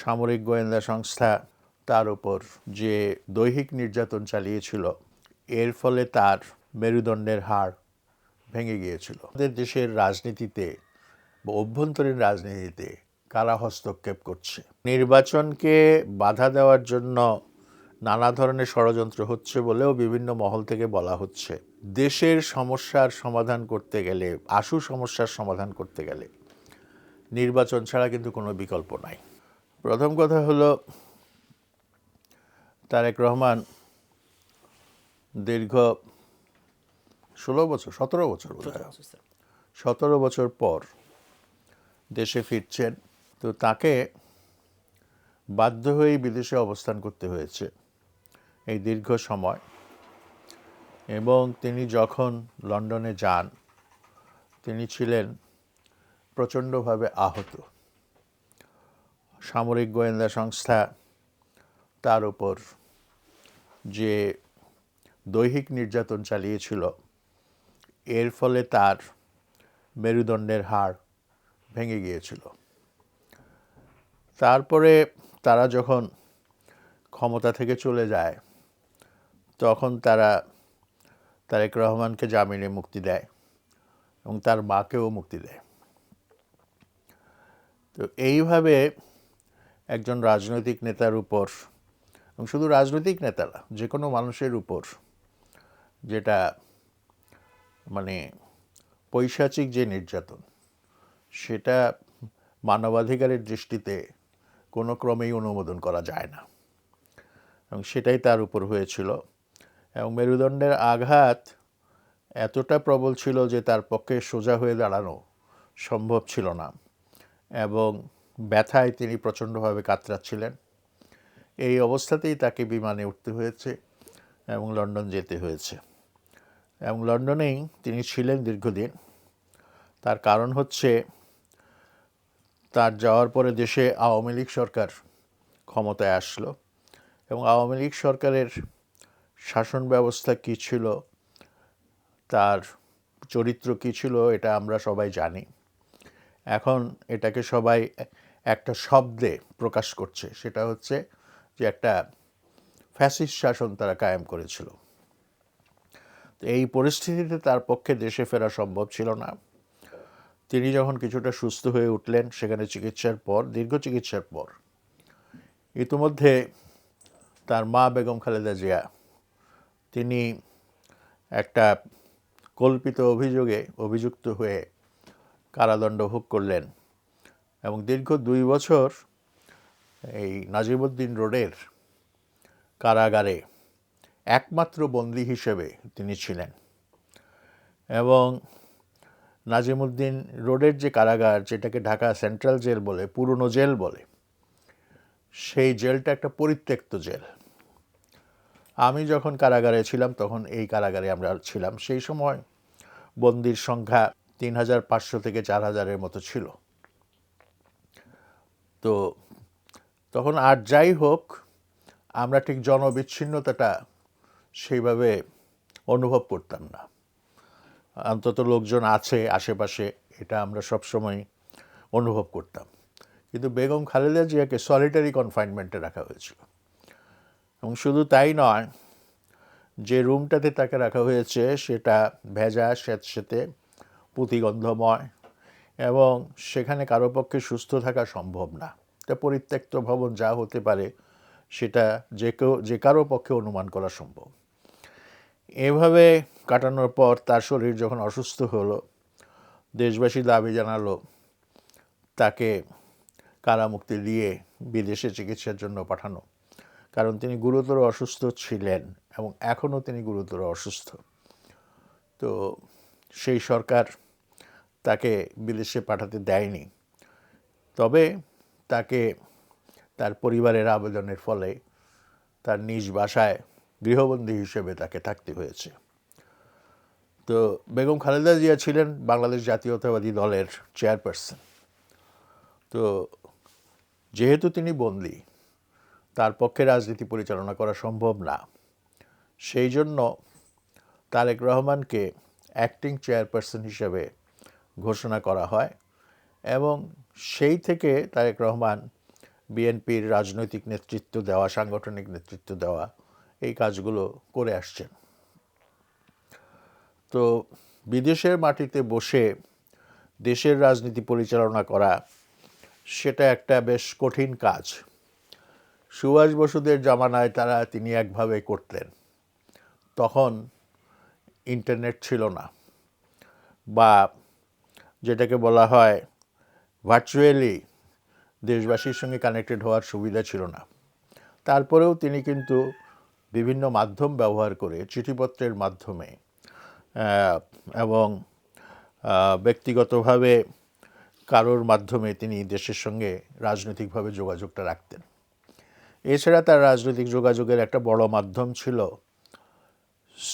সামরিক গোয়েন্দা সংস্থা তার উপর যে দৈহিক নির্যাতন চালিয়েছিল, এর ফলে তার মেরুদণ্ডের হাড় ভেঙে গিয়েছিল। আমাদের দেশের রাজনীতিতে বা অভ্যন্তরীণ রাজনীতিতে কারা হস্তক্ষেপ করছে? নির্বাচনকে বাধা দেওয়ার জন্য নানা ধরনের ষড়যন্ত্র হচ্ছে বলেও বিভিন্ন মহল থেকে বলা হচ্ছে। দেশের সমস্যার সমাধান করতে গেলে, আশু সমস্যার সমাধান করতে গেলে নির্বাচন ছাড়া কিন্তু কোনো বিকল্প নাই। প্রথম কথা হলো, তারেক রহমান দীর্ঘ 17 বছর পর দেশে ফিরছেন। তো তাকে বাধ্য হয়েই বিদেশে অবস্থান করতে হয়েছে এই দীর্ঘ সময়। এবং তিনি যখন লন্ডনে যান, তিনি ছিলেন প্রচণ্ডভাবে আহত। সামরিক গোয়েন্দা সংস্থা তার উপর যে দৈহিক নির্যাতন চালিয়েছিল, এর ফলে তার মেরুদণ্ডের হাড় ভেঙে গিয়েছিল। তারপরে তারা যখন ক্ষমতা থেকে চলে যায়, তখন তারা তারেক রহমানকে জামিনে মুক্তি দেয় এবং তার মাকেও মুক্তি দেয়। তো এইভাবে একজন রাজনৈতিক নেতার উপর, এবং শুধু রাজনৈতিক নেতা না, যে কোনো মানুষের উপর যেটা মানে পৈশাচিক যে নির্যাতন, সেটা মানবাধিকারের দৃষ্টিতে কোনো ক্রমেই অনুমোদন করা যায় না, এবং সেটাই তার উপর হয়েছিল। এবং মেরুদণ্ডের আঘাত এতটা প্রবল ছিল যে তার পক্ষে সোজা হয়ে দাঁড়ানো সম্ভব ছিল না, এবং ব্যথায় তিনি প্রচণ্ডভাবে কাতরাচ্ছিলেন। এই অবস্থাতেই তাকে বিমানে উঠতে হয়েছে এবং লন্ডন যেতে হয়েছে। এবং লন্ডনেই তিনি ছিলেন দীর্ঘদিন। তার কারণ হচ্ছে, তার যাওয়ার পরে দেশে আওয়ামী লীগ সরকার ক্ষমতায় আসলো, এবং আওয়ামী লীগ সরকারের শাসন ব্যবস্থা কী ছিল, তার চরিত্র কী ছিল, এটা আমরা সবাই জানি। এখন এটাকে সবাই একটা শব্দে প্রকাশ করছে, সেটা হচ্ছে যে একটা ফ্যাসিস্ট শাসন তারা কায়েম করেছিল। এই পরিস্থিতিতে তার পক্ষে দেশে ফেরা সম্ভব ছিল না। তিনি যখন কিছুটা সুস্থ হয়ে উঠলেন, সেখানে চিকিৎসার পর, দীর্ঘ চিকিৎসার পর, ইতিমধ্যে তার মা বেগম খালেদা জিয়া, তিনি একটা কল্পিত অভিযোগে অভিযুক্ত হয়ে কারাদণ্ড ভোগ করলেন, এবং দীর্ঘ 2 বছর এই নাজিমউদ্দিন রোডের কারাগারে একমাত্র বন্দী হিসেবে তিনি ছিলেন। এবং নাজিমউদ্দিন রোডের যে কারাগার, যেটাকে ঢাকা সেন্ট্রাল জেল বলে, পুরনো জেল বলে, সেই জেলটা একটা পরিত্যক্ত জেল। আমি যখন কারাগারে ছিলাম তখন এই কারাগারে আমরা ছিলাম। সেই সময় বন্দির সংখ্যা 3500 থেকে 4000-এর মতো ছিল। তো তখন আর যাই হোক, আমরা ঠিক জনবিচ্ছিন্নতাটা সেইভাবে অনুভব করতাম না। অন্তত লোকজন আছে আশেপাশে, এটা আমরা সবসময় অনুভব করতাম। কিন্তু বেগম খালেদা জিয়াকে সলিটারি কনফাইনমেন্টে রাখা হয়েছিল। এবং শুধু তাই নয়, যে রুমটাতে তাকে রাখা হয়েছে সেটা ভেজা, স্যাঁতসেঁতে, পুঁতিগন্ধময়, এবং সেখানে কারো পক্ষে সুস্থ থাকা সম্ভব না। এটা পরিত্যক্ত ভবন, যা হতে পারে সেটা যে কারো পক্ষে অনুমান করা সম্ভব। এভাবে কাটানোর পর তার শরীর যখন অসুস্থ হলো, দেশবাসী দাবি জানালো তাকে কারামুক্তি দিয়ে বিদেশে চিকিৎসার জন্য পাঠানো, কারণ তিনি গুরুতর অসুস্থ ছিলেন এবং এখনও তিনি গুরুতর অসুস্থ। তো সেই সরকার তাকে বিদেশে পাঠাতে দেয়নি। তবে তাকে তার পরিবারের আবেদনের ফলে তার নিজ বাসায় গৃহবন্দী হিসেবে তাকে থাকতে হয়েছে। তো বেগম খালেদা জিয়া ছিলেন বাংলাদেশ জাতীয়তাবাদী দলের চেয়ারপারসন। তো যেহেতু তিনি বন্দী, তার পক্ষে রাজনীতি পরিচালনা করা সম্ভব না, সেই জন্য তারেক রহমানকে অ্যাক্টিং চেয়ারপারসন হিসেবে ঘোষণা করা হয়, এবং সেই থেকে তারেক রহমান বিএনপির রাজনৈতিক নেতৃত্ব দেওয়া, সাংগঠনিক নেতৃত্ব দেওয়া, এই কাজগুলো করে আসছেন। তো বিদেশের মাটিতে বসে দেশের রাজনীতি পরিচালনা করা, সেটা একটা বেশ কঠিন কাজ। সুভাষ বসুদের জামানায় তিনি একভাবে করতেন। তখন ইন্টারনেট ছিল না, বা যেটাকে বলা হয় ভার্চুয়ালি দেশবাসীর সঙ্গে কানেক্টেড হওয়ার সুবিধা ছিল না। তারপরেও তিনি কিন্তু বিভিন্ন মাধ্যম ব্যবহার করে, চিঠিপত্রের মাধ্যমে এবং ব্যক্তিগতভাবে কারোর মাধ্যমে তিনি দেশের সঙ্গে রাজনৈতিকভাবে যোগাযোগটা রাখতেন। এছাড়া তার রাজনৈতিক যোগাযোগের একটা বড় মাধ্যম ছিল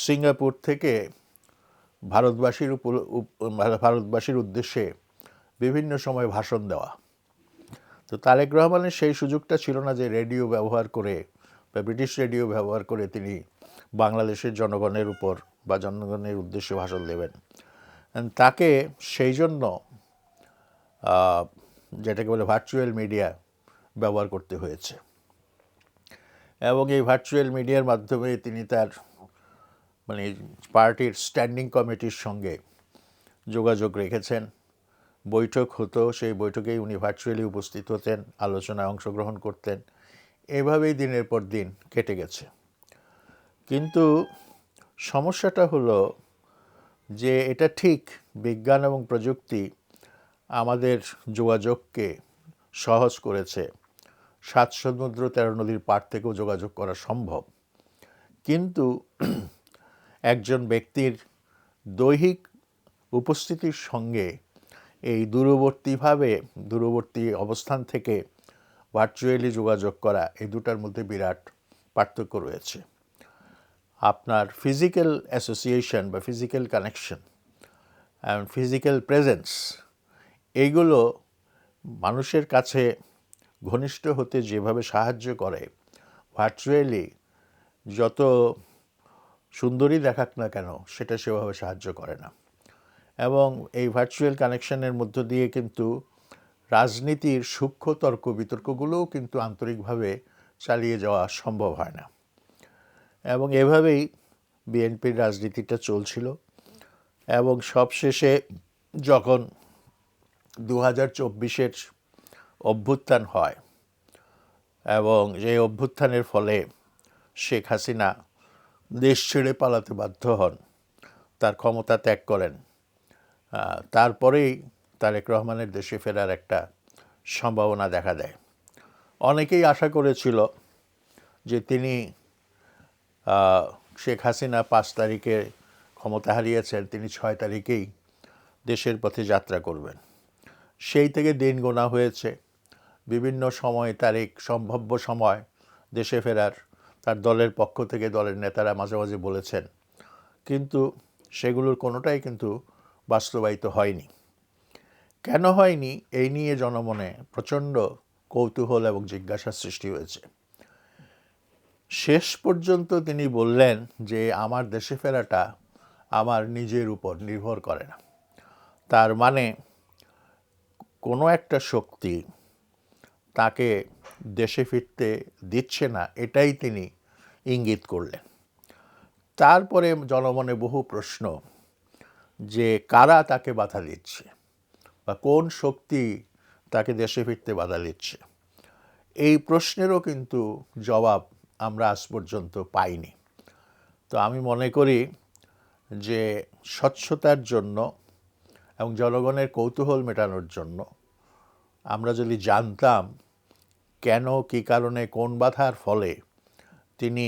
সিঙ্গাপুর থেকে ভারতবাসীর উদ্দেশ্যে বিভিন্ন সময় ভাষণ দেওয়া। তো তারেক রহমানের সেই সুযোগটা ছিল না যে রেডিও ব্যবহার করে বা ব্রিটিশ রেডিও ব্যবহার করে তিনি বাংলাদেশের জনগণের উপর বা জনগণের উদ্দেশ্যে ভাষণ দেবেন। তাকে সেই জন্য যেটাকে বলে ভার্চুয়াল মিডিয়া ব্যবহার করতে হয়েছে, এবং এই ভার্চুয়াল মিডিয়ার মাধ্যমে তিনি তার পার্টির স্ট্যান্ডিং কমিটির সঙ্গে যোগাযোগ রেখেছেন। বৈঠক হতো, সেই বৈঠকেই উনি ভার্চুয়ালি উপস্থিত হতেন, আলোচনায় অংশগ্রহণ করতেন। এভাবেই দিনের পর দিন কেটে গেছে। কিন্তু সমস্যাটা হলো যে এটা ঠিক বিজ্ঞান এবং প্রযুক্তি আমাদের যোগাযোগকে সহজ করেছে, 7 সমুদ্র 13 নদীর পার থেকেও যোগাযোগ করা সম্ভব। কিন্তু একজন ব্যক্তির দৈহিক উপস্থিতির সঙ্গে এই দূরবর্তী অবস্থান থেকে ভার্চুয়ালি যোগাযোগ করা, এই দুটার মধ্যে বিরাট পার্থক্য রয়েছে। আপনার ফিজিক্যাল অ্যাসোসিয়েশন বা physical connection and physical presence, এইগুলো মানুষের কাছে ঘনিষ্ঠ হতে যেভাবে সাহায্য করে, ভার্চুয়ালি যত সুন্দরী দেখাক না কেন সেটা সেভাবে সাহায্য করে না। এবং এই ভার্চুয়াল কানেকশনের মধ্য দিয়ে কিন্তু রাজনীতির সূক্ষ্ম তর্ক বিতর্কগুলোও কিন্তু আন্তরিকভাবে চালিয়ে যাওয়া সম্ভব হয় না। এবং এভাবেই বিএনপির রাজনীতিটা চলছিল। এবং সবশেষে যখন 2024-এর অভ্যুত্থান হয়, এবং এই অভ্যুত্থানের ফলে শেখ হাসিনা দেশ ছেড়ে পালাতে বাধ্য হন, তার ক্ষমতা ত্যাগ করেন, তারপরেই তারেক রহমানের দেশে ফেরার একটা সম্ভাবনা দেখা দেয়। অনেকেই আশা করেছিল যে তিনি শেখ হাসিনা 5 তারিখে ক্ষমতা হারিয়েছেন, তিনি 6 তারিখেই দেশের পথে যাত্রা করবেন। সেই থেকে দিন গোনা হয়েছে। বিভিন্ন সময় তারিখ, সম্ভাব্য সময় দেশে ফেরার তার দলের পক্ষ থেকে দলের নেতারা মাঝে মাঝে বলেছেন, কিন্তু সেগুলোর কোনোটাই কিন্তু বাস্তবায়িত হয়নি। কেন হয়নি, এই নিয়ে জনমনে প্রচণ্ড কৌতূহল এবং জিজ্ঞাসার সৃষ্টি হয়েছে। শেষ পর্যন্ত তিনি বললেন যে আমার দেশে ফেরাটা আমার নিজের উপর নির্ভর করে না। তার মানে কোনো একটা শক্তি তাকে দেশে ফিরতে দিচ্ছে না, এটাই তিনি ইঙ্গিত করলেন। তারপরে জনমনে বহু প্রশ্ন যে কারা তাকে বাধা দিচ্ছে বা কোন শক্তি তাকে দেশে ফিরতে বাধা দিচ্ছে। এই প্রশ্নেরও কিন্তু জবাব আমরা আজ পর্যন্ত পাইনি। তো আমি মনে করি যে স্বচ্ছতার জন্য এবং জনগণের কৌতূহল মেটানোর জন্য আমরা যদি জানতাম কেন, কী কারণে, কোন বাধার ফলে তিনি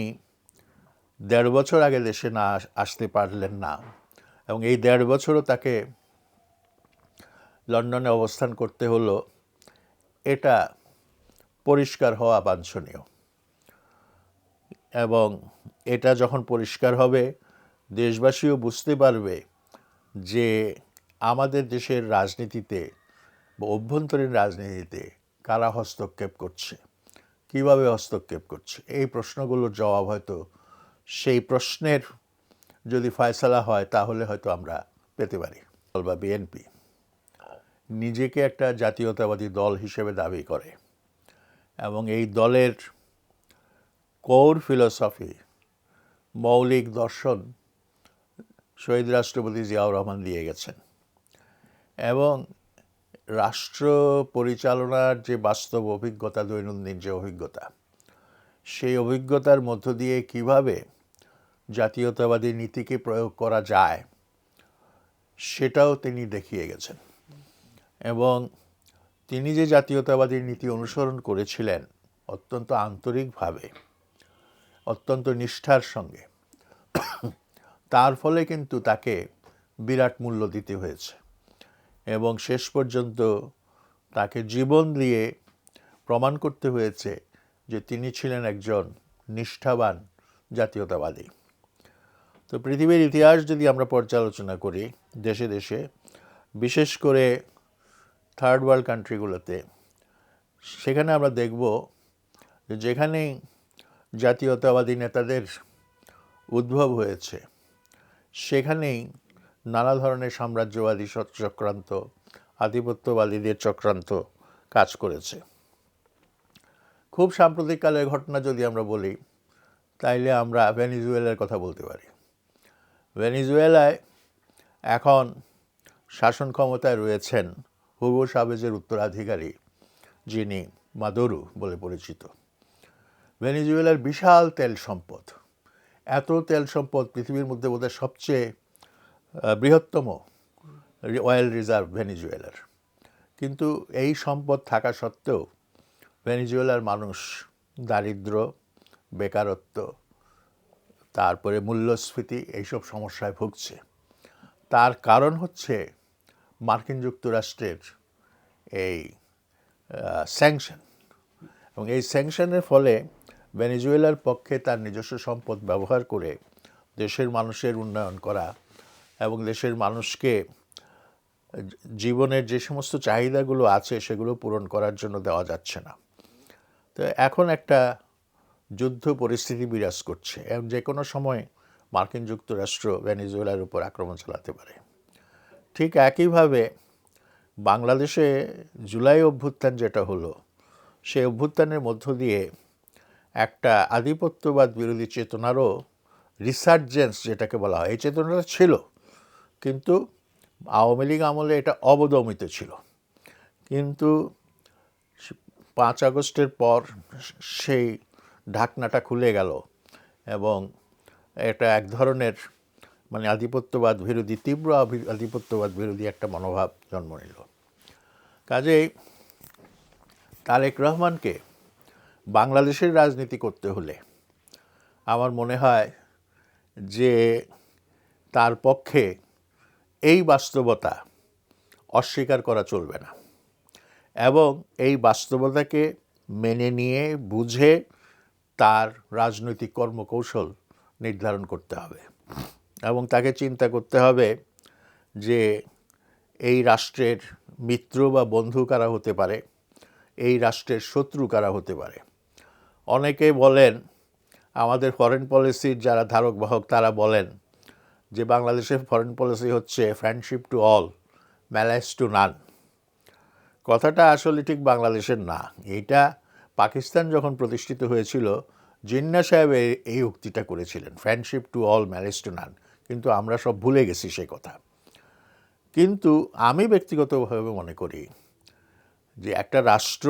1.5 বছর আগে দেশে না আসতে পারলেন না, এবং এই 1.5 বছরও তাকে লন্ডনে অবস্থান করতে হলো, এটা পরিষ্কার হওয়া বাঞ্ছনীয়। এবং এটা যখন পরিষ্কার হবে, দেশবাসীও বুঝতে পারবে যে আমাদের দেশের রাজনীতিতে বা অভ্যন্তরীণ রাজনীতিতে কারা হস্তক্ষেপ করছে, কিভাবে হস্তক্ষেপ করছে। এই প্রশ্নগুলোর জবাব হয়তো, সেই প্রশ্নের যদি ফয়সালা হয়, তাহলে হয়তো আমরা পেতে পারি। বা বিএনপি নিজেকে একটা জাতীয়তাবাদী দল হিসেবে দাবি করে, এবং এই দলের কোর ফিলোসফি, মৌলিক দর্শন শহীদ রাষ্ট্রপতি জিয়াউর রহমান দিয়ে গেছেন। এবং রাষ্ট্র পরিচালনার যে বাস্তব অভিজ্ঞতা, দৈনন্দিন যে অভিজ্ঞতা, সেই অভিজ্ঞতার মধ্য দিয়ে কিভাবে জাতীয়তাবাদী নীতিকে প্রয়োগ করা যায় সেটাও তিনি দেখিয়ে গেছেন। এবং তিনি যে জাতীয়তাবাদী নীতি অনুসরণ করেছিলেন অত্যন্ত আন্তরিকভাবে, অত্যন্ত নিষ্ঠার সঙ্গে, তার ফলে কিন্তু তাকে বিরাট মূল্য দিতে হয়েছে এবং শেষ পর্যন্ত তাকে জীবন দিয়ে প্রমাণ করতে হয়েছে যে তিনি ছিলেন একজন নিষ্ঠাবান জাতীয়তাবাদী। তো পৃথিবীর ইতিহাস যদি আমরা পর্যালোচনা করি দেশে দেশে, বিশেষ করে থার্ড ওয়ার্ল্ড কান্ট্রিগুলোতে, সেখানে আমরা দেখব যে যেখানেই জাতীয়তাবাদী নেতাদের উদ্ভব হয়েছে সেখানেই নানা ধরনের সাম্রাজ্যবাদী চক্রান্ত, আধিপত্যবাদীদের চক্রান্ত কাজ করেছে। খুব সাম্প্রতিককালের ঘটনা যদি আমরা বলি তাইলে আমরা ভেনিজুয়েলার কথা বলতে পারি। ভেনিজুয়েলায় এখন শাসন ক্ষমতায় রয়েছেন হুগো চাভেজের উত্তরাধিকারী, যিনি মাদুরো বলে পরিচিত। ভেনিজুয়েলার বিশাল তেল সম্পদ, এত তেল সম্পদ পৃথিবীর মধ্যে বোধহয় সবচেয়ে বৃহত্তম অয়েল রিজার্ভ ভেনিজুয়েলার। কিন্তু এই সম্পদ থাকা সত্ত্বেও ভেনিজুয়েলার মানুষ দারিদ্র্য, বেকারত্ব, তারপরে মূল্যস্ফীতি, এইসব সমস্যায় ভুগছে। তার কারণ হচ্ছে মার্কিন যুক্তরাষ্ট্রের এই স্যাংশন। এবং এই স্যাংশনের ফলে ভেনিজুয়েলার পক্ষে তার নিজস্ব সম্পদ ব্যবহার করে দেশের মানুষের উন্নয়ন করা এবং দেশের মানুষকে জীবনের যে সমস্ত চাহিদাগুলো আছে সেগুলো পূরণ করার জন্য দেওয়া যাচ্ছে না। তো এখন একটা যুদ্ধ পরিস্থিতি বিরাজ করছে এবং যে কোনো সময় মার্কিন যুক্তরাষ্ট্র ভেনিজুয়েলার উপর আক্রমণ চালাতে পারে। ঠিক একইভাবে বাংলাদেশে জুলাই অভ্যুত্থান যেটা হলো, সেই অভ্যুত্থানের মধ্য দিয়ে একটা আধিপত্যবাদ বিরোধী চেতনারও রিসার্জেন্স যেটাকে বলা হয়, এই চেতনাটা ছিল, কিন্তু আওয়ামী লীগ আমলে এটা অবদমিত ছিল। কিন্তু 5 আগস্টের পর সেই ঢাকনাটা খুলে গেল এবং এটা এক ধরনের মানে আধিপত্যবাদ বিরোধী, তীব্র আধিপত্যবাদ বিরোধী একটা মনোভাব জন্ম নিল। কাজেই তারেক রহমানকে বাংলাদেশের রাজনীতি করতে হলে আমার মনে হয় যে তার পক্ষে এই বাস্তবতা অস্বীকার করা চলবে না এবং এই বাস্তবতাকে মেনে নিয়ে বুঝে তার রাজনৈতিক কর্মকৌশল নির্ধারণ করতে হবে এবং তাকে চিন্তা করতে হবে যে এই রাষ্ট্রের মিত্র বা বন্ধু কারা হতে পারে, এই রাষ্ট্রের শত্রু কারা হতে পারে। অনেকে বলেন, আমাদের ফরেন পলিসির যারা ধারক বাহক তারা বলেন যে বাংলাদেশের ফরেন পলিসি হচ্ছে friendship to all, malice to none. কথাটা আসলে ঠিক বাংলাদেশের না। এইটা পাকিস্তান যখন প্রতিষ্ঠিত হয়েছিল জিন্না সাহেব এই উক্তিটা করেছিলেন, friendship to all, malice to none, কিন্তু আমরা সব ভুলে গেছি সেই কথা। কিন্তু আমি ব্যক্তিগতভাবে মনে করি যে একটা রাষ্ট্র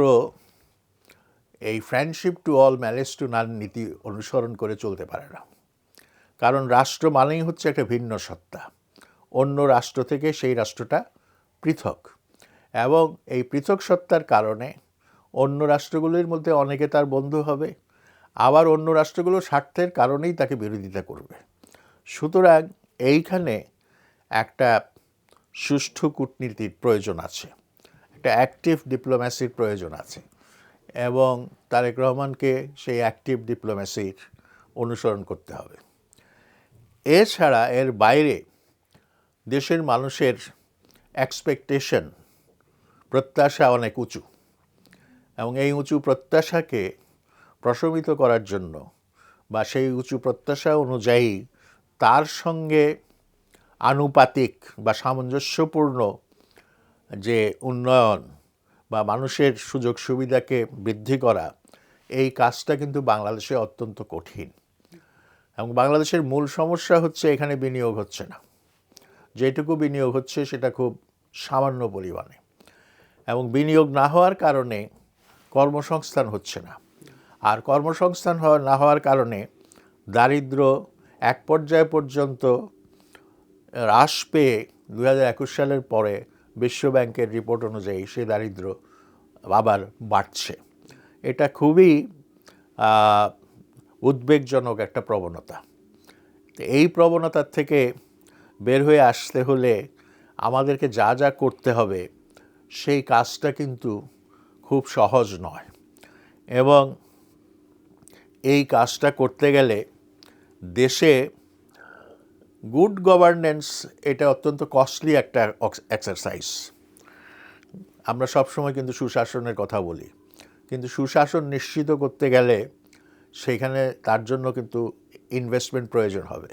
এই friendship to all, malice to none নীতি অনুসরণ করে চলতে পারে না। কারণ রাষ্ট্র মানেই হচ্ছে একটা ভিন্ন সত্তা, অন্য রাষ্ট্র থেকে সেই রাষ্ট্রটা পৃথক, এবং এই পৃথক সত্তার কারণে অন্য রাষ্ট্রগুলির মধ্যে অনেকে তার বন্ধু হবে, আবার অন্য রাষ্ট্রগুলোর স্বার্থের কারণেই তাকে বিরোধিতা করবে। সুতরাং এইখানে একটা সুষ্ঠু কূটনীতির প্রয়োজন আছে, একটা অ্যাক্টিভ ডিপ্লোম্যাসির প্রয়োজন আছে এবং তারেক রহমানকে সেই অ্যাক্টিভ ডিপ্লোম্যাসির অনুসরণ করতে হবে। এছাড়া এর বাইরে দেশের মানুষের এক্সপেকটেশন, প্রত্যাশা অনেক উঁচু এবং এই উঁচু প্রত্যাশাকে প্রশমিত করার জন্য বা সেই উঁচু প্রত্যাশা অনুযায়ী তার সঙ্গে আনুপাতিক বা সামঞ্জস্যপূর্ণ যে উন্নয়ন বা মানুষের সুযোগ সুবিধাকে বৃদ্ধি করা, এই কাজটা কিন্তু বাংলাদেশে অত্যন্ত কঠিন। এবং বাংলাদেশের মূল সমস্যা হচ্ছে এখানে বিনিয়োগ হচ্ছে না। যেটুকু বিনিয়োগ হচ্ছে সেটা খুব সামান্য পরিমাণে, এবং বিনিয়োগ না হওয়ার কারণে কর্মসংস্থান হচ্ছে না। আর কর্মসংস্থান না হওয়ার কারণে দারিদ্র্য এক পর্যায় পর্যন্ত হ্রাস পেয়ে 2021 সালের পরে বিশ্বব্যাংকের রিপোর্ট অনুযায়ী সে দারিদ্র্য আবার বাড়ছে। এটা খুবই উদ্বেগজনক একটা প্রবণতা। এই প্রবণতার থেকে বের হয়ে আসতে হলে আমাদেরকে যা যা করতে হবে সেই কাজটা কিন্তু খুব সহজ নয়, এবং এই কাজটা করতে গেলে দেশে গুড গভর্নেন্স এটা অত্যন্ত কস্টলি একটা এক্সারসাইজ। আমরা সবসময় কিন্তু সুশাসনের কথা বলি, কিন্তু সুশাসন নিশ্চিত করতে গেলে সেখানে তার জন্য কিন্তু ইনভেস্টমেন্ট প্রয়োজন হবে।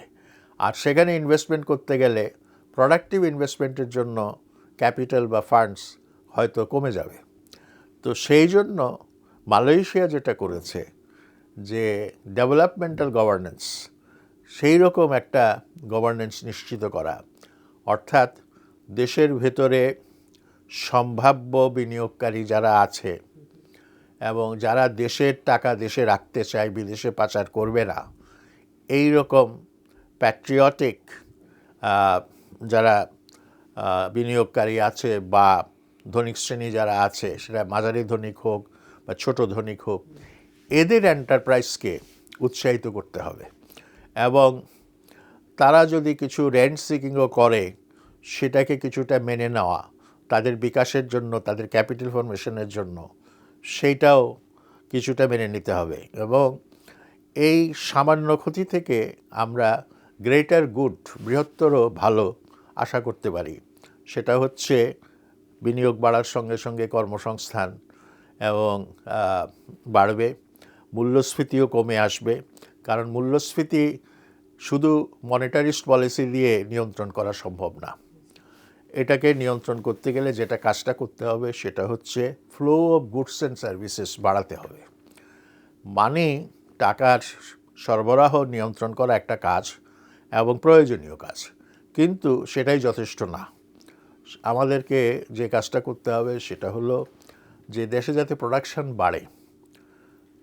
আর সেখানে ইনভেস্টমেন্ট করতে গেলে প্রোডাক্টিভ ইনভেস্টমেন্টের জন্য ক্যাপিটাল বা ফান্ডস হয়তো কমে যাবে। তো সেই জন্য মালয়েশিয়া যেটা করেছে যে ডেভেলপমেন্টাল গভর্নেন্স, সেই রকম একটা গভর্নেন্স নিশ্চিত করা, অর্থাৎ দেশের ভেতরে সম্ভাব্য বিনিয়োগকারী যারা আছে এবং যারা দেশের টাকা দেশে রাখতে চায়, বিদেশে পাচার করবে না, এই রকম প্যাট্রিয়টিক যারা বিনিয়োগকারী আছে বা ধনিক শ্রেণী যারা আছে, সেটা মাঝারি ধনিক হোক বা ছোট ধনিক হোক, এদের এন্টারপ্রাইজকে উৎসাহিত করতে হবে। এবং তারা যদি কিছু রেন্ট সিকিংও করে সেটাকে কিছুটা মেনে নেওয়া, তাদের বিকাশের জন্য, তাদের ক্যাপিটাল ফর্মেশনের জন্য সেইটাও কিছুটা মেনে নিতে হবে। এবং এই সামান্য ক্ষতি থেকে আমরা গ্রেটার গুড, বৃহত্তর ভালো আশা করতে পারি। সেটা হচ্ছে বিনিয়োগ বাড়ার সঙ্গে সঙ্গে কর্মসংস্থান এবং বাড়বে, মূল্যস্ফীতিও কমে আসবে। কারণ মূল্যস্ফীতি শুধু মনিটারিস্ট পলিসি দিয়ে নিয়ন্ত্রণ করা সম্ভব না। এটাকে নিয়ন্ত্রণ করতে গেলে যেটা কাজটা করতে হবে সেটা হচ্ছে flow of goods and services বাড়াতে হবে। মানে টাকার সরবরাহ নিয়ন্ত্রণ করা একটা কাজ এবং প্রয়োজনীয় কাজ, কিন্তু সেটাই যথেষ্ট না। আমাদেরকে যে কাজটা করতে হবে সেটা হলো যে দেশে যাতে প্রোডাকশন বাড়ে,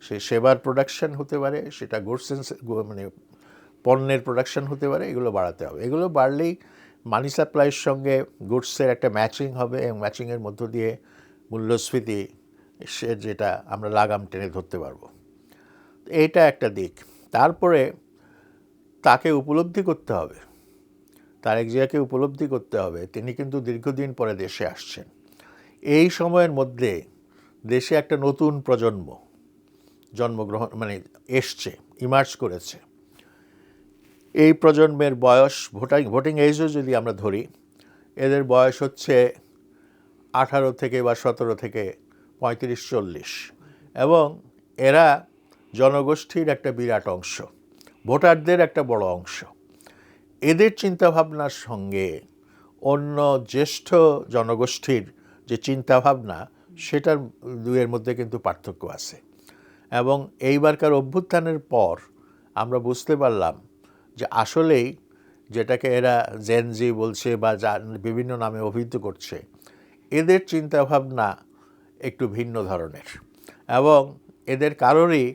সে সেবার প্রোডাকশন হতে পারে, সেটা গুডস মানে পণ্যের প্রোডাকশন হতে পারে, এগুলো বাড়াতে হবে। এগুলো বাড়লেই মানি সাপ্লাইয়ের সঙ্গে গুডসের একটা ম্যাচিং হবে, এবং ম্যাচিংয়ের মধ্য দিয়ে মূল্যস্ফীতি সে যেটা আমরা লাগাম টেনে ধরতে পারবো। এইটা একটা দিক। তারপরে তাকে উপলব্ধি করতে হবে, তারেক জিয়াকে উপলব্ধি করতে হবে তিনি কিন্তু দীর্ঘদিন পরে দেশে আসছেন। এই সময়ের মধ্যে দেশে একটা নতুন প্রজন্ম জন্মগ্রহণ মানে এসছে, ইমার্জ করেছে। এই প্রজন্মের বয়স, ভোটিং এজও যদি আমরা ধরি, এদের বয়স হচ্ছে 18 থেকে বা 17 থেকে 35-40, এবং এরা জনগোষ্ঠীর একটা বিরাট অংশ, ভোটারদের একটা বড় অংশ। এদের চিন্তাভাবনার সঙ্গে অন্য জ্যেষ্ঠ জনগোষ্ঠীর যে চিন্তাভাবনা, সেটার দুয়ের মধ্যে কিন্তু পার্থক্য আছে। এবং এইবারকার অভ্যুত্থানের পর আমরা বুঝতে পারলাম যে আসলেই যেটাকে এরা জেনজি বলছে বা বিভিন্ন নামে অভিহিত করছে, এদের চিন্তাভাবনা একটু ভিন্ন ধরনের, এবং এদের কারোরই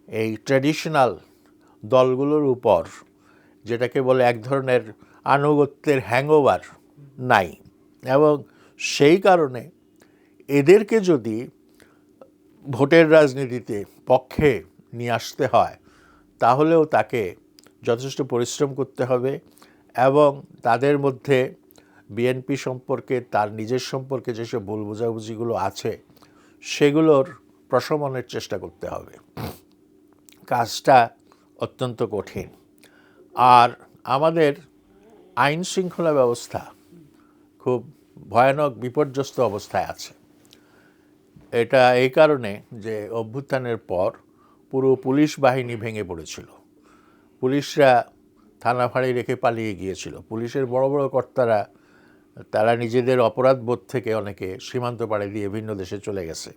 এই ট্র্যাডিশনাল দলগুলোর উপর যেটাকে বলে এক ধরনের আনুগত্যের হ্যাংওভার নাই। এবং সেই কারণে এদেরকে যদি ভোটের রাজনীতিতে পক্ষে নিয়ে আসতে হয়, তাহলেও তাকে যথেষ্ট পরিশ্রম করতে হবে, এবং তাদের মধ্যে বিএনপি সম্পর্কে, তার নিজের সম্পর্কে যেসব ভুল বোঝাবুঝিগুলো আছে সেগুলোর প্রশমনের চেষ্টা করতে হবে। কাজটা অত্যন্ত কঠিন। আর আমাদের আইন শৃঙ্খলা ব্যবস্থা খুব ভয়ানক বিপর্যস্ত অবস্থায় আছে। এটা এই কারণে যে অভ্যুত্থানের পর পুরো পুলিশ বাহিনী ভেঙে পড়েছিল, পুলিশরা থানা ফাঁড়ি রেখে পালিয়ে গিয়েছিল, পুলিশের বড় বড় কর্তারা তারা নিজেদের অপরাধ বোধ থেকে অনেকে সীমান্ত পাড়ি দিয়ে ভিন্ন দেশে চলে গেছে।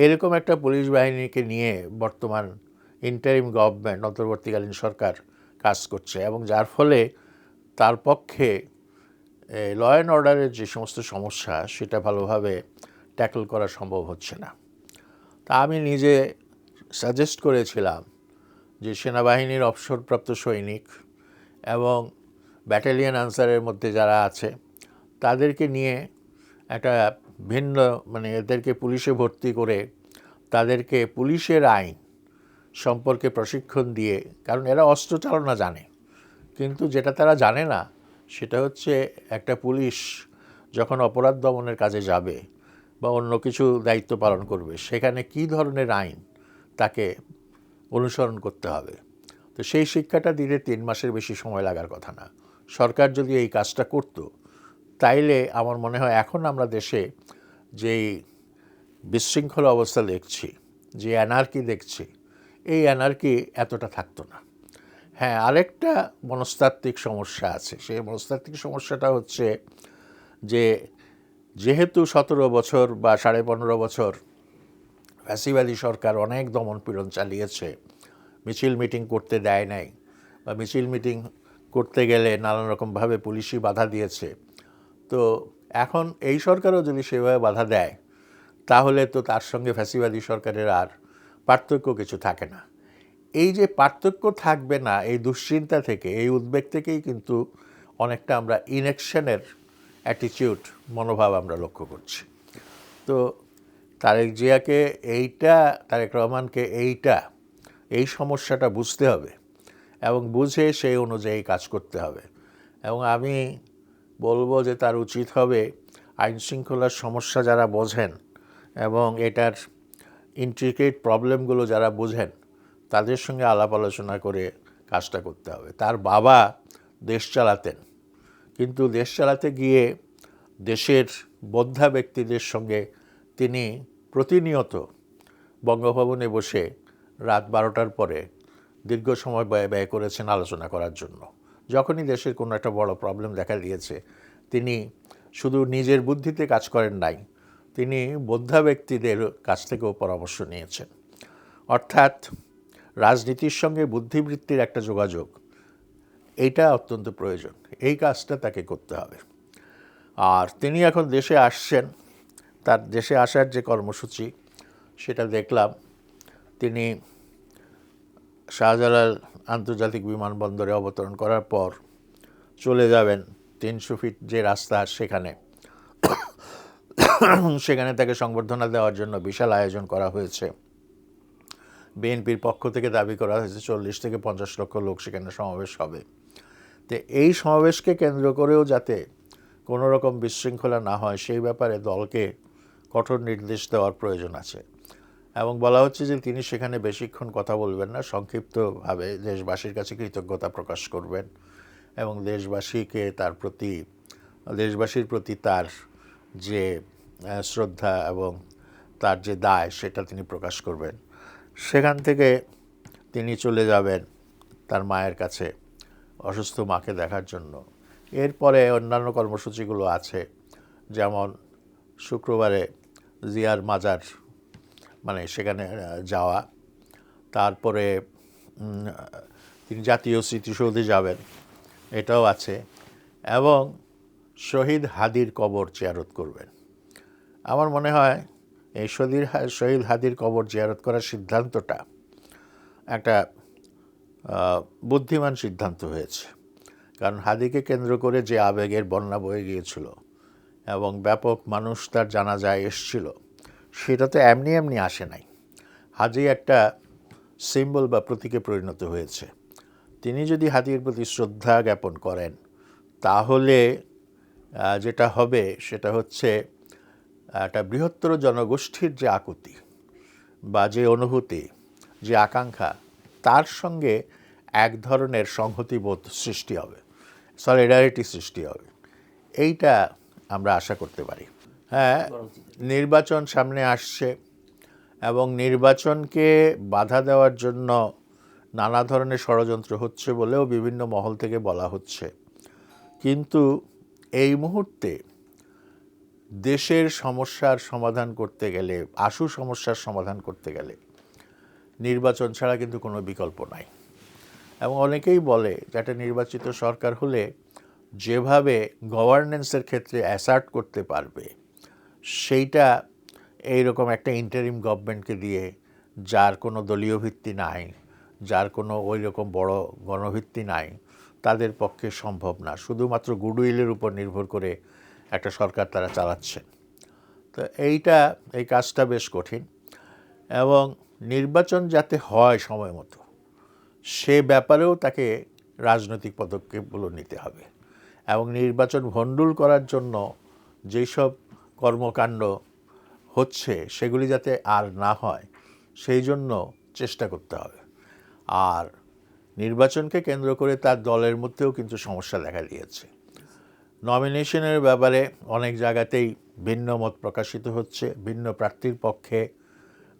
এরকম একটা পুলিশ বাহিনীকে নিয়ে বর্তমান ইন্টারিম গভর্নমেন্ট, অন্তর্বর্তীকালীন সরকার কাজ করছে, এবং যার ফলে তার পক্ষে ল অ্যান্ড অর্ডারের যে সমস্ত সমস্যা সেটা ভালোভাবে ট্যাকল করা সম্ভব হচ্ছে না। তা আমি নিজে সাজেস্ট করেছিলাম যে সেনাবাহিনীর অবসরপ্রাপ্ত সৈনিক এবং ব্যাটালিয়ন আনসারের মধ্যে যারা আছে তাদেরকে নিয়ে একটা ভিন্ন, মানে এদেরকে পুলিশে ভর্তি করে তাদেরকে পুলিশের আইন সম্পর্কে প্রশিক্ষণ দিয়ে, কারণ এরা অস্ত্র চালনা জানে, কিন্তু যেটা তারা জানে না সেটা হচ্ছে একটা পুলিশ যখন অপরাধ দমনের কাজে যাবে বা অন্য কিছু দায়িত্ব পালন করবে সেখানে কী ধরনের আইন তাকে অনুসরণ করতে হবে। তো সেই শিক্ষাটা দিতে 3 মাসের বেশি সময় লাগার কথা না। সরকার যদি এই কাজটা করত তাইলে আমার মনে হয় এখন আমরা দেশে যেই বিশৃঙ্খল অবস্থা দেখছি, যে অ্যানার্কি দেখছি, এই অ্যানার্কি এতটা থাকতো না। হ্যাঁ, আরেকটা মনস্তাত্ত্বিক সমস্যা আছে। সেই মনস্তাত্ত্বিক সমস্যাটা হচ্ছে যে যেহেতু 17 বছর বা 15.5 বছর ফ্যাসিবাদী সরকার অনেক দমনপীড়ন চালিয়েছে, মিছিল মিটিং করতে দেয় নাই, বা মিছিল মিটিং করতে গেলে নানান রকমভাবে পুলিশি বাধা দিয়েছে, তো এখন এই সরকারও যদি সেভাবে বাধা দেয় তাহলে তো তার সঙ্গে ফ্যাসিবাদী সরকারের আর পার্থক্য কিছু থাকে না। এই যে পার্থক্য থাকবে না, এই দুশ্চিন্তা থেকে, এই উদ্বেগ থেকেই কিন্তু অনেকটা আমরা ইনেকশনের অ্যাটিটিউড, মনোভাব আমরা লক্ষ্য করছি। তো তারেক রহমানকে এই সমস্যাটা বুঝতে হবে এবং বুঝে সেই অনুযায়ী কাজ করতে হবে। এবং আমি বলবো যে তার উচিত হবে আইনশৃঙ্খলার সমস্যা যারা বোঝেন এবং এটার ইন্ট্রিকেট প্রবলেমগুলো যারা বোঝেন তাদের সঙ্গে আলাপ আলোচনা করে কাজটা করতে হবে। তার বাবা দেশ চালাতেন, কিন্তু দেশ চালাতে গিয়ে দেশের বোদ্ধা ব্যক্তিদের সঙ্গে তিনি প্রতিনিয়ত বঙ্গভবনে বসে রাত 12টার পরে দীর্ঘ সময় ব্যয় করেছেন আলোচনা করার জন্য। যখনই দেশের কোনো একটা বড় প্রবলেম দেখা দিয়েছে তিনি শুধু নিজের বুদ্ধিতে কাজ করেন নাই, তিনি বোদ্ধা ব্যক্তিদের কাছ থেকেও পরামর্শ নিয়েছেন। অর্থাৎ রাজনীতির সঙ্গে বুদ্ধিবৃত্তির একটা যোগাযোগ, এইটা অত্যন্ত প্রয়োজন। এই কাজটা তাকে করতে হবে। আর তিনি এখন দেশে আসছেন, তার দেশে আসার যে কর্মসূচি সেটা দেখলাম। তিনি শাহজালাল আন্তর্জাতিক বিমানবন্দরে অবতরণ করার পর চলে যাবেন 300 ফিট যে রাস্তা সেখানে তাকে সংবর্ধনা দেওয়ার জন্য বিশাল আয়োজন করা হয়েছে। বিএনপির পক্ষ থেকে দাবি করা হয়েছে 40 থেকে 50 লক্ষ লোক সেখানে সমাবেশ হবে। তো এই সমাবেশকে কেন্দ্র করেও যাতে কোনো রকম বিশৃঙ্খলা না হয় সেই ব্যাপারে দলকে কঠোর নির্দেশ দেওয়ার প্রয়োজন আছে। এবং বলা হচ্ছে যে তিনি সেখানে বেশিক্ষণ কথা বলবেন না, সংক্ষিপ্তভাবে দেশবাসীর কাছে কৃতজ্ঞতা প্রকাশ করবেন এবং দেশবাসীর প্রতি তার যে শ্রদ্ধা এবং তার যে দায় সেটা তিনি প্রকাশ করবেন। সেখান থেকে তিনি চলে যাবেন তার মায়ের কাছে অসুস্থ মাকে দেখার জন্য। এরপরে অন্যান্য কর্মসূচিগুলো আছে, যেমন শুক্রবারে জিয়ার মাজার, মানে সেখানে যাওয়া, তারপরে তিনি জাতীয় স্মৃতিসৌধে যাবেন, এটাও আছে, এবং শহীদ হাদির কবর জিয়ারত করবেন। আমার মনে হয় এই শহীদ হাদির কবর জিয়ারত করার সিদ্ধান্তটা একটা বুদ্ধিমান সিদ্ধান্ত হয়েছে, কারণ হাদিকে কেন্দ্র করে যে আবেগের বন্যা বয়ে গিয়েছিল এবং ব্যাপক মানুষ তার জানাজায় এসেছিল, সেটা তো এমনি এমনি আসে নাই। হাদি একটা সিম্বল বা প্রতীকে পরিণত হয়েছে। তিনি যদি হাদির প্রতি শ্রদ্ধা জ্ঞাপন করেন তাহলে যেটা হবে সেটা হচ্ছে একটা বৃহত্তর জনগোষ্ঠীর যে আকুতি বা যে অনুভূতি, যে আকাঙ্ক্ষা, তার সঙ্গে এক ধরনের সংহতিবোধ সৃষ্টি হবে, সলিডারিটি সৃষ্টি হবে। এইটা আমরা আশা করতে পারি। হ্যাঁ, নির্বাচন সামনে আসছে এবং নির্বাচনকে বাধা দেওয়ার জন্য নানা ধরনের ষড়যন্ত্র হচ্ছে বলেও বিভিন্ন মহল থেকে বলা হচ্ছে। কিন্তু এই মুহূর্তে দেশের সমস্যার সমাধান করতে গেলে, আশু সমস্যার সমাধান করতে গেলে নির্বাচন ছাড়া কিন্তু কোনো বিকল্প নাই। এবং অনেকেই বলে যে একটা নির্বাচিত সরকার হলে যেভাবে গভর্নেন্সের ক্ষেত্রে অ্যাসার্ট করতে পারবে, সেইটা এইরকম একটা ইন্টারিম গভর্নমেন্টকে দিয়ে, যার কোনো দলীয় ভিত্তি নাই, যার কোনো ওই রকম বড় গণভিত্তি নাই, তাদের পক্ষে সম্ভব না। শুধুমাত্র গুডউইলের উপর নির্ভর করে একটা সরকার তারা চালাচ্ছেন। তো এই কাজটা বেশ কঠিন, এবং নির্বাচন যাতে হয় সময় মতো, সে ব্যাপারেও তাকে রাজনৈতিক পদক্ষেপগুলো নিতে হবে। এবং নির্বাচন ভণ্ডুল করার জন্য যেসব কর্মকাণ্ড হচ্ছে সেগুলি যাতে আর না হয় সেই জন্য চেষ্টা করতে হবে। আর নির্বাচনকে কেন্দ্র করে তার দলের মধ্যেও কিন্তু সমস্যা দেখা দিয়েছে। নমিনেশনের ব্যাপারে অনেক জায়গাতেই ভিন্ন মত প্রকাশিত হচ্ছে, ভিন্ন প্রার্থীর পক্ষে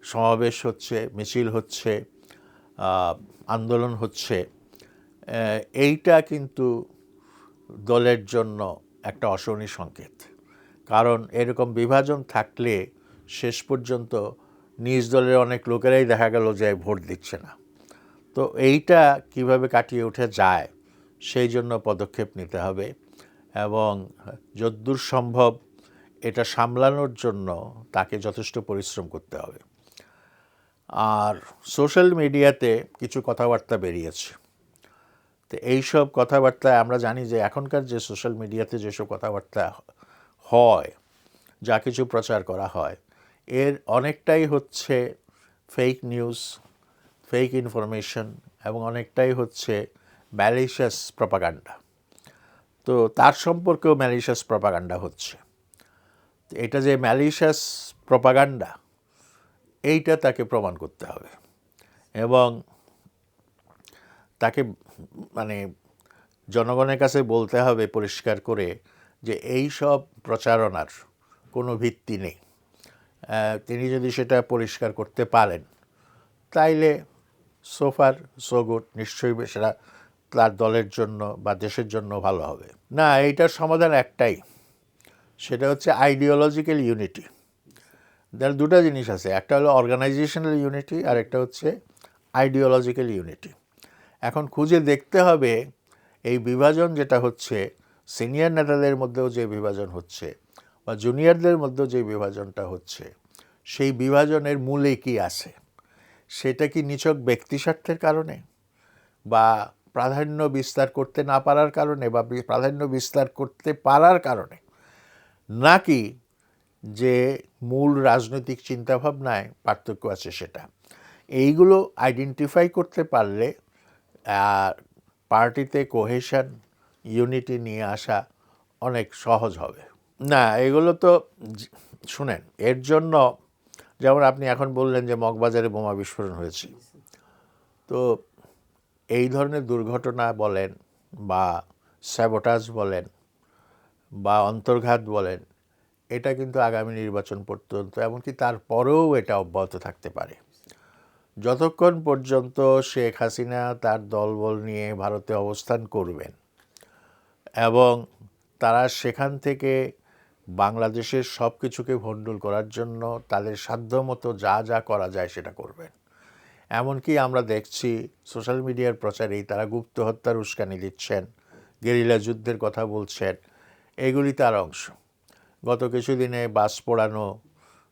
সমাবেশ হচ্ছে, মিছিল হচ্ছে, আন্দোলন হচ্ছে। এইটা কিন্তু দলের জন্য একটা অশনি সংকেত। কারণ এরকম বিভাজন থাকলে শেষ পর্যন্ত নিজ দলের অনেক লোকেরাই দেখা গেল যে ভোট দিচ্ছে না। তো এইটা কিভাবে কাটিয়ে ওঠা যায় সেই জন্য পদক্ষেপ নিতে হবে, এবং যদ্দূর সম্ভব এটা সামলানোর জন্য তাকে যথেষ্ট পরিশ্রম করতে হবে। আর সোশ্যাল মিডিয়াতে কিছু কথাবার্তা বেরিয়েছে। তো এইসব কথাবার্তায় আমরা জানি যে এখনকার যে সোশ্যাল মিডিয়াতে যেসব কথাবার্তা হয়, যা কিছু প্রচার করা হয়, এর অনেকটাই হচ্ছে ফেক নিউজ, ফেক ইনফরমেশন, এবং অনেকটাই হচ্ছে ম্যালিশিয়াস প্রপাগান্ডা। তো তার সম্পর্কেও ম্যালিশিয়াস প্রপাগান্ডা হচ্ছে। এটা যে ম্যালিশিয়াস প্রপাগান্ডা, এইটা তাকে প্রমাণ করতে হবে, এবং তাকে মানে জনগণের কাছে বলতে হবে পরিষ্কার করে যে এই সব প্রচারণার কোনো ভিত্তি নেই। তিনি যদি সেটা পরিষ্কার করতে পারেন তাইলে সোফার সো গুড, নিশ্চয়ই সেটা তার দলের জন্য বা দেশের জন্য ভালো হবে। না, এইটার সমাধান একটাই, সেটা হচ্ছে আইডিওলজিক্যাল ইউনিটি। তার দুটো জিনিস আছে, একটা হলো অর্গানাইজেশনাল ইউনিটি, আর একটা হচ্ছে আইডিওলজিক্যাল ইউনিটি। এখন খুঁজে দেখতে হবে এই বিভাজন যেটা হচ্ছে, সিনিয়র নেতাদের মধ্যেও যে বিভাজন হচ্ছে বা জুনিয়রদের মধ্যেও যে বিভাজনটা হচ্ছে, সেই বিভাজনের মূলে কি আছে? সেটা কি নিছক ব্যক্তিস্বার্থের কারণে, বা প্রাধান্য বিস্তার করতে না পারার কারণে, বা প্রাধান্য বিস্তার করতে পারার কারণে, নাকি যে মূল রাজনৈতিক চিন্তাভাবনায় পার্থক্য আছে সেটা? এইগুলো আইডেন্টিফাই করতে পারলে পার্টিতে কোহেশন, ইউনিটি নিয়ে আসা অনেক সহজ হবে। না, এগুলো তো শুনেন, এর জন্য যেমন আপনি এখন বললেন যে মগবাজারে বোমা বিস্ফোরণ হয়েছে, তো এই ধরনের দুর্ঘটনা বলেন বা স্যাবোটাজ বলেন বা অন্তর্ঘাত বলেন, এটা কিন্তু আগামী নির্বাচন পর্যন্ত, এমনকি তারপরেও এটা অব্যাহত থাকতে পারে। যতক্ষণ পর্যন্ত শেখ হাসিনা তার দলবল নিয়ে ভারতে অবস্থান করবেন এবং তারা সেখান থেকে বাংলাদেশের সব কিছুকে ভণ্ডুল করার জন্য তাদের সাধ্যমতো যা যা করা যায় সেটা করবেন। এমনকি আমরা দেখছি সোশ্যাল মিডিয়ার প্রচারেই তারা গুপ্ত হত্যার উস্কানি দিচ্ছেন, গেরিলা যুদ্ধের কথা বলছেন, এগুলি তার অংশ। গত কিছুদিনে বাস পোড়ানো,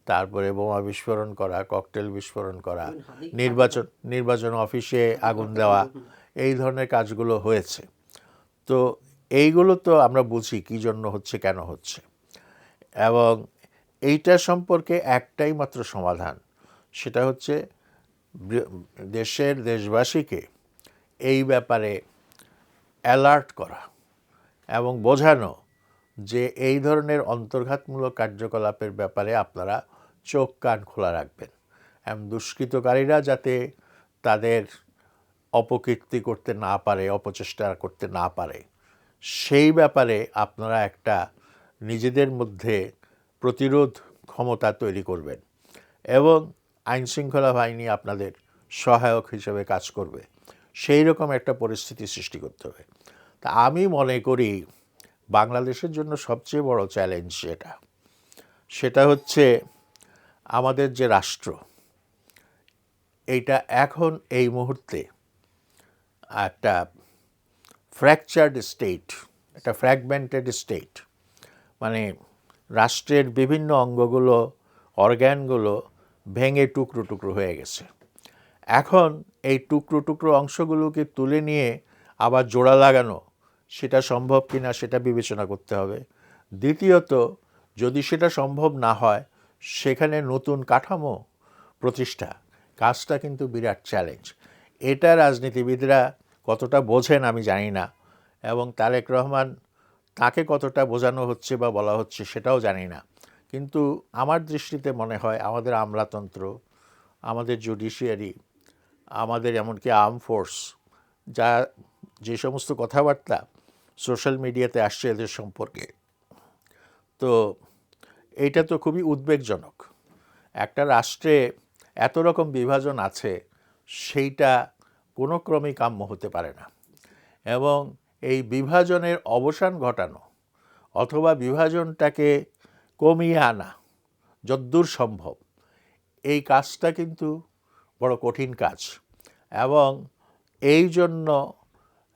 তারপরে বোমা বিস্ফোরণ করা, ককটেল বিস্ফোরণ করা, নির্বাচন অফিসে আগুন দেওয়া, এই ধরনের কাজগুলো হয়েছে। তো এইগুলো তো আমরা বুঝি কী জন্য হচ্ছে, কেন হচ্ছে, এবং এইটা সম্পর্কে একটাই মাত্র সমাধান, সেটা হচ্ছে দেশবাসীকে এই ব্যাপারে অ্যালার্ট করা এবং বোঝানো যে এই ধরনের অন্তর্ঘাতমূলক কার্যকলাপের ব্যাপারে আপনারা চোখ কান খোলা রাখবেন, এবং দুষ্কৃতকারীরা যাতে তাদের অপকীর্তি করতে না পারে, অপচেষ্টা করতে না পারে, সেই ব্যাপারে আপনারা একটা নিজেদের মধ্যে প্রতিরোধ ক্ষমতা তৈরি করবেন, এবং আইনশৃঙ্খলা বাহিনী আপনাদের সহায়ক হিসেবে কাজ করবে। সেই রকম একটা পরিস্থিতি সৃষ্টি করতে হবে। তা আমি মনে করি বাংলাদেশের জন্য সবচেয়ে বড় চ্যালেঞ্জ সেটা হচ্ছে আমাদের যে রাষ্ট্র, এইটা এখন এই মুহূর্তে একটা ফ্র্যাকচার্ড স্টেট, একটা ফ্র্যাগমেন্টেড স্টেট, মানে রাষ্ট্রের বিভিন্ন অঙ্গগুলো, অর্গ্যানগুলো ভেঙে টুকরো টুকরো হয়ে গেছে। এখন এই টুকরো টুকরো অংশগুলোকে তুলে নিয়ে আবার জোড়া লাগানো, সেটা সম্ভব কিনা সেটা বিবেচনা করতে হবে। দ্বিতীয়ত, যদি সেটা সম্ভব না হয়, সেখানে নতুন কাঠামো প্রতিষ্ঠা, কাজটা কিন্তু বিরাট চ্যালেঞ্জ। এটা রাজনীতিবিদরা কতটা বোঝেন আমি জানি না, এবং তারেক রহমান তাকে কতটা বোঝানো হচ্ছে বা বলা হচ্ছে সেটাও জানি না। কিন্তু আমার দৃষ্টিতে মনে হয় আমাদের আমলাতন্ত্র, আমাদের জুডিশিয়ারি, আমাদের এমনকি আর্ম ফোর্স, যে সমস্ত কথাবার্তা সোশ্যাল মিডিয়াতে আসছে এদের সম্পর্কে, তো এইটা তো খুবই উদ্বেগজনক। একটা রাষ্ট্রে এত রকম বিভাজন আছে, সেইটা কোনো ক্রমেই কাম্য হতে পারে না। এবং এই বিভাজনের অবসান ঘটানো অথবা বিভাজনটাকে কমিয়ে আনা যদ্দূর সম্ভব, এই কাজটা কিন্তু বড় কঠিন কাজ। এবং এই জন্য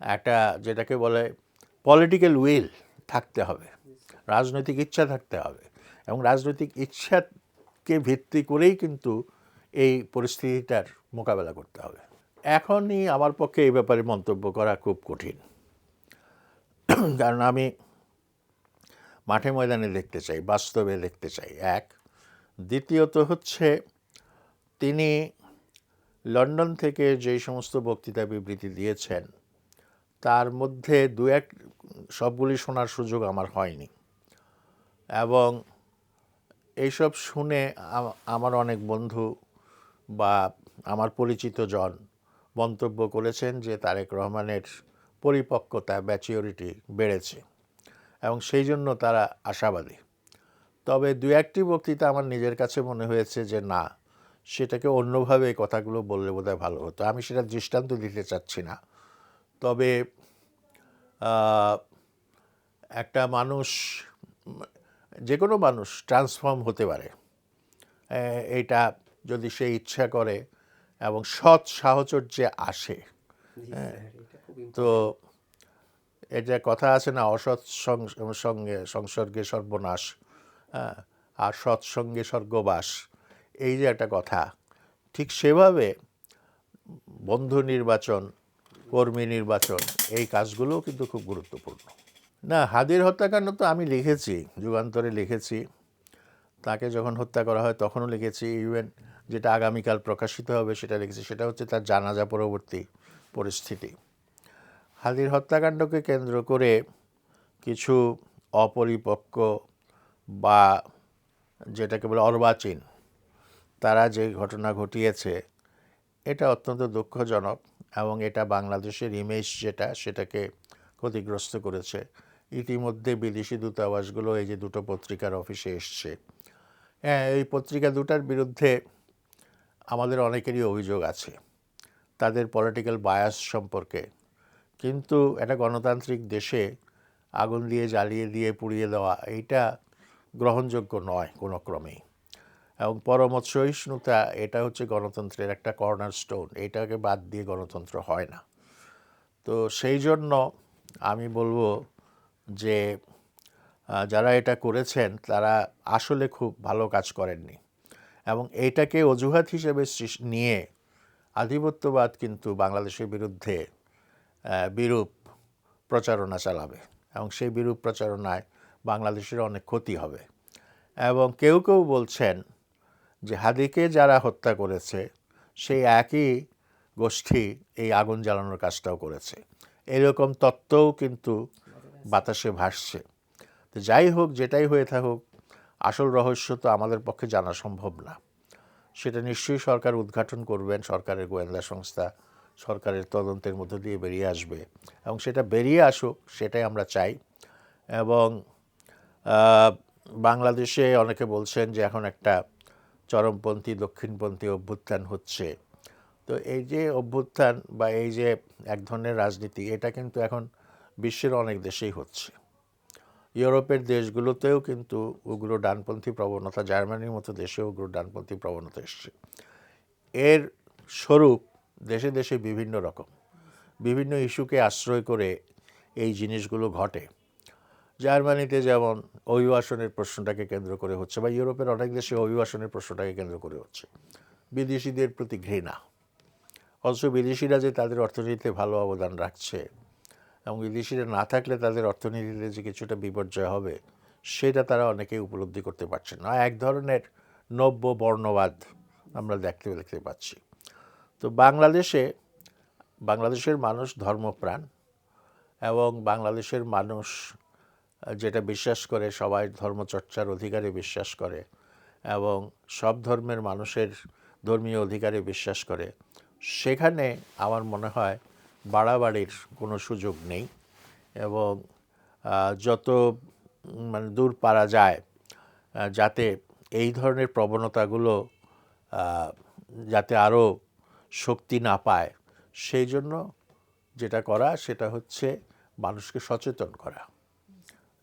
একটা যেটাকে বলে পলিটিক্যাল উইল থাকতে হবে, রাজনৈতিক ইচ্ছা থাকতে হবে, এবং রাজনৈতিক ইচ্ছাকে ভিত্তি করেই কিন্তু এই পরিস্থিতিটার মোকাবেলা করতে হবে। এখনই আমার পক্ষে এই ব্যাপারে মন্তব্য করা খুব কঠিন, কারণ আমি মাঠে ময়দানে দেখতে চাই, বাস্তবে দেখতে চাই, এক। দ্বিতীয়ত হচ্ছে, তিনি লন্ডন থেকে যেই সমস্ত বক্তৃতা বিবৃতি দিয়েছেন, তার মধ্যে সবগুলি শোনার সুযোগ আমার হয়নি, এবং এইসব শুনে আমার অনেক বন্ধু বা আমার পরিচিত জন মন্তব্য করেছেন যে তারেক রহমানের পরিপক্কতা, ম্যাচিওরিটি বেড়েছে, এবং সেই জন্য তারা আশাবাদী। তবে একটি বক্তৃতা আমার নিজের কাছে মনে হয়েছে যে না, সেটাকে অন্যভাবে এই কথাগুলো বললে বোধহয় ভালো হতো। আমি সেটা দৃষ্টান্ত দিতে চাচ্ছি না, তবে একটা মানুষ, যে কোনো মানুষ ট্রান্সফর্ম হতে পারে, এইটা যদি সে ইচ্ছা করে এবং সৎ সাহচর্যে আসে। তো এটা কথা আছে না, অসৎ সঙ্গে সংসর্গে সর্বনাশ, আর সৎসঙ্গে স্বর্গবাস, এই যে একটা কথা, ঠিক সেভাবে বন্ধু নির্বাচন, কর্মী নির্বাচন, এই কাজগুলোও কিন্তু খুব গুরুত্বপূর্ণ। না, হাদির হত্যাকাণ্ড তো আমি লিখেছি, যুগান্তরে লিখেছি, তাকে যখন হত্যা করা হয় তখনও লিখেছি, ইভেন যেটা আগামীকাল প্রকাশিত হবে সেটা লিখেছি, সেটা হচ্ছে তার জানাজা পরবর্তী পরিস্থিতি। হাদির হত্যাকাণ্ডকে কেন্দ্র করে কিছু অপরিপক্ক বা যেটাকে বলে অর্বাচীন, তারা যে ঘটনা ঘটিয়েছে, এটা অত্যন্ত দুঃখজনক, এবং এটা বাংলাদেশের ইমেজ সেটাকে ক্ষতিগ্রস্ত করেছে। ইতিমধ্যে বিদেশি দূতাবাসগুলো এই যে দুটো পত্রিকার অফিসে এসছে, এই পত্রিকা দুটার বিরুদ্ধে আমাদের অনেকেরই অভিযোগ আছে তাদের পলিটিক্যাল বায়াস সম্পর্কে। কিন্তু একটা গণতান্ত্রিক দেশে আগুন দিয়ে, জ্বালিয়ে দিয়ে, পুড়িয়ে দেওয়া, এইটা গ্রহণযোগ্য নয় কোনো ক্রমেই। এবং পরমত সহিষ্ণুতা, এটা হচ্ছে গণতন্ত্রের একটা কর্নারস্টোন, এটাকে বাদ দিয়ে গণতন্ত্র হয় না। তো সেই জন্য আমি বলবো যে যারা এটা করেছেন তারা আসলে খুব ভালো কাজ করেননি, এবং এইটাকে অজুহাত হিসেবে নিয়ে আধিপত্যবাদ কিন্তু বাংলাদেশের বিরুদ্ধে বিরূপ প্রচারণা চালাবে, এবং সেই বিরূপ প্রচারণায় বাংলাদেশের অনেক ক্ষতি হবে। এবং কেউ কেউ বলছেন যে হাদিকে যারা হত্যা করেছে সেই একই গোষ্ঠী এই আগুন জ্বালানোর কাজটাও করেছে, এরকম তত্ত্বও কিন্তু বাতাসে ভাসছে। তো যাই হোক, যেটাই হয়ে থাকুক, আসল রহস্য তো আমাদের পক্ষে জানা সম্ভব না। সেটা নিশ্চয়ই সরকার উদ্ঘাটন করবেন, সরকারের গোয়েন্দা সংস্থা সরকারের তদন্তের মধ্য দিয়ে বেরিয়ে আসবে, এবং সেটা বেরিয়ে আসুক, সেটাই আমরা চাই। এবং বাংলাদেশে অনেকে বলছেন যে এখন একটা চরমপন্থী, দক্ষিণপন্থী অভ্যুত্থান হচ্ছে। তো এই যে অভ্যুত্থান বা এই যে এক ধরনের রাজনীতি, এটা কিন্তু এখন বিশ্বের অনেক দেশেই হচ্ছে। ইউরোপের দেশগুলোতেও কিন্তু উগ্র ডানপন্থী প্রবণতা, জার্মানির মতো দেশে উগ্র ডানপন্থী প্রবণতা এসছে। এর স্বরূপ দেশে দেশে বিভিন্ন রকম, বিভিন্ন ইস্যুকে আশ্রয় করে এই জিনিসগুলো ঘটে। জার্মানিতে যেমন অভিবাসনের প্রশ্নটাকে কেন্দ্র করে হচ্ছে, বা ইউরোপের অনেক দেশে অভিবাসনের প্রশ্নটাকে কেন্দ্র করে হচ্ছে বিদেশিদের প্রতি ঘৃণা। অথচ বিদেশিরা যে তাদের অর্থনীতিতে ভালো অবদান রাখছে এবং বিদেশিরা না থাকলে তাদের অর্থনীতিতে যে কিছুটা বিপর্যয় হবে, সেটা তারা অনেকেই উপলব্ধি করতে পারছে না। এক ধরনের নব্য বর্ণবাদ আমরা দেখতে পাচ্ছি। তো বাংলাদেশের মানুষ ধর্মপ্রাণ, এবং বাংলাদেশের মানুষ যেটা বিশ্বাস করে, সবাই ধর্মচর্চার অধিকারে বিশ্বাস করে এবং সব ধর্মের মানুষের ধর্মীয় অধিকারে বিশ্বাস করে। সেখানে আমার মনে হয় বাড়াবাড়ির কোনো সুযোগ নেই, এবং যত মানে দূর পারা যায় যাতে এই ধরনের প্রবণতাগুলো যাতে আরও শক্তি না পায়, সেই জন্য যেটা করা সেটা হচ্ছে মানুষকে সচেতন করা।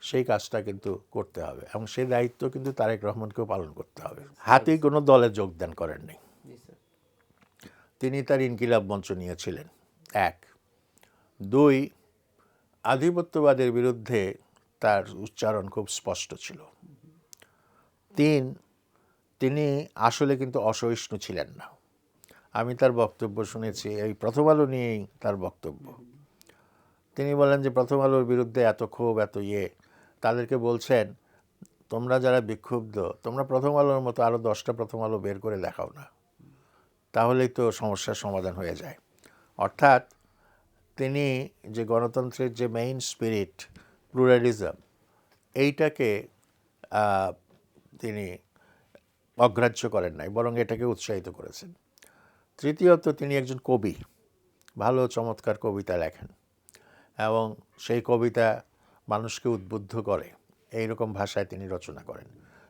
সেই কাজটা কিন্তু করতে হবে, এবং সেই দায়িত্ব কিন্তু তারেক রহমানকেও পালন করতে হবে। হাতি কোনো দলে যোগদান করেননি, তিনি তার ইনকিলাব মঞ্চ নিয়েছিলেন। 1, 2, আধিপত্যবাদের বিরুদ্ধে তার উচ্চারণ খুব স্পষ্ট ছিল। 3, তিনি আসলে কিন্তু অসহিষ্ণু ছিলেন না। আমি তার বক্তব্য শুনেছি, এই প্রথম আলো নিয়েই তার বক্তব্য। তিনি বলেন যে প্রথম আলোর বিরুদ্ধে এত ক্ষোভ, এত তাদেরকে বলছেন, তোমরা যারা বিক্ষুব্ধ, তোমরা প্রথম আলোর মতো আরও 10টা প্রথম আলো বের করে দেখাও না, তাহলেই তো সমস্যার সমাধান হয়ে যায়। অর্থাৎ তিনি যে গণতন্ত্রের যে মেইন স্পিরিট, প্লুরালিজম, এইটাকে তিনি অগ্রাহ্য করেন নাই, বরং এটাকে উৎসাহিত করেছেন। তৃতীয়ত, তিনি একজন কবি, ভালো চমৎকার কবিতা লেখেন, এবং সেই কবিতা মানুষকে উদ্বুদ্ধ করে, এইরকম ভাষায় তিনি রচনা করেন।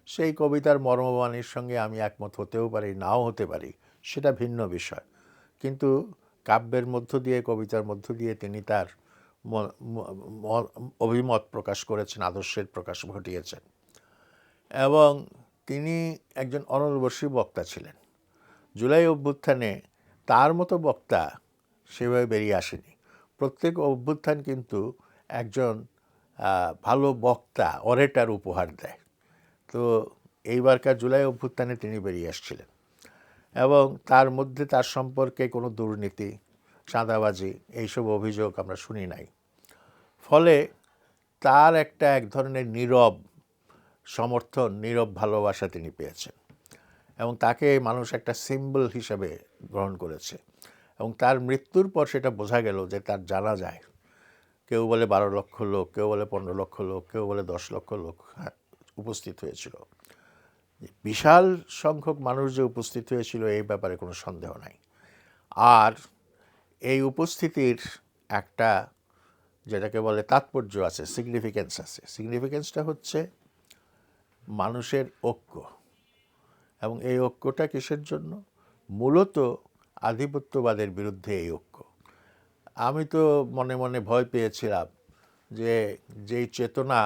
সেই কবিতার মর্মবাণীর সঙ্গে আমি একমত হতেও পারি, নাও হতে পারি, সেটা ভিন্ন বিষয়। কিন্তু কাব্যের মধ্য দিয়ে, কবিতার মধ্য দিয়ে তিনি তার অভিমত প্রকাশ করেছেন, আদর্শের প্রকাশ ঘটিয়েছেন। এবং তিনি একজন অনলবর্ষী বক্তা ছিলেন। জুলাই অভ্যুত্থানে তার মতো বক্তা সেভাবে বেরিয়ে আসেনি। প্রত্যেক অভ্যুত্থান কিন্তু একজন ভালো বক্তা, অরেটার উপহার দেয়। তো এইবারকার জুলাই অভ্যুত্থানে তিনি বেরিয়ে আসছিলেন, এবং তার মধ্যে তার সম্পর্কে কোনো দুর্নীতি, চাঁদাবাজি, এইসব অভিযোগ আমরা শুনি নাই। ফলে তার এক ধরনের নীরব সমর্থন, নীরব ভালোবাসা তিনি পেয়েছেন, এবং তাকে মানুষ একটা সিম্বল হিসাবে গ্রহণ করেছে। এবং তার মৃত্যুর পর সেটা বোঝা গেল যে তার জানা যায়, কেউ বলে 12 লক্ষ লোক, কেউ বলে 15 লক্ষ লোক, কেউ বলে 10 লক্ষ লোক উপস্থিত হয়েছিল। বিশাল সংখ্যক মানুষ যে উপস্থিত হয়েছিল এই ব্যাপারে কোনো সন্দেহ নাই। আর এই উপস্থিতির একটা যেটাকে বলে তাৎপর্য আছে, সিগনিফিকেন্স আছে। সিগনিফিকেন্সটা হচ্ছে মানুষের ঐক্য, এবং এই ঐক্যটা কিসের জন্য? মূলত আধিপত্যবাদের বিরুদ্ধে এই ঐক্য। আমি তো মনে মনে ভয় পেয়েছিলাম যে যেই চেতনা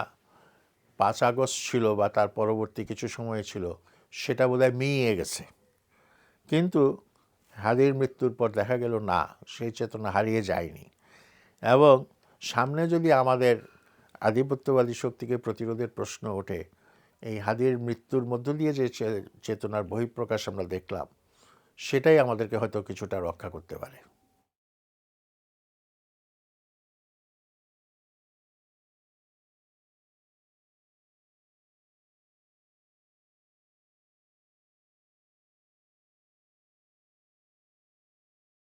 5 আগস্ট ছিল বা তার পরবর্তী কিছু সময় ছিল, সেটা বোধহয় মিইয়ে গেছে। কিন্তু হাদির মৃত্যুর পর দেখা গেল না, সেই চেতনা হারিয়ে যায়নি। এবং সামনে যদি আমাদের আধিপত্যবাদী শক্তিকে প্রতিরোধের প্রশ্ন ওঠে, এই হাদির মৃত্যুর মধ্য দিয়ে যে চেতনার বহিঃপ্রকাশ আমরা দেখলাম, সেটাই আমাদেরকে হয়তো কিছুটা রক্ষা করতে পারে।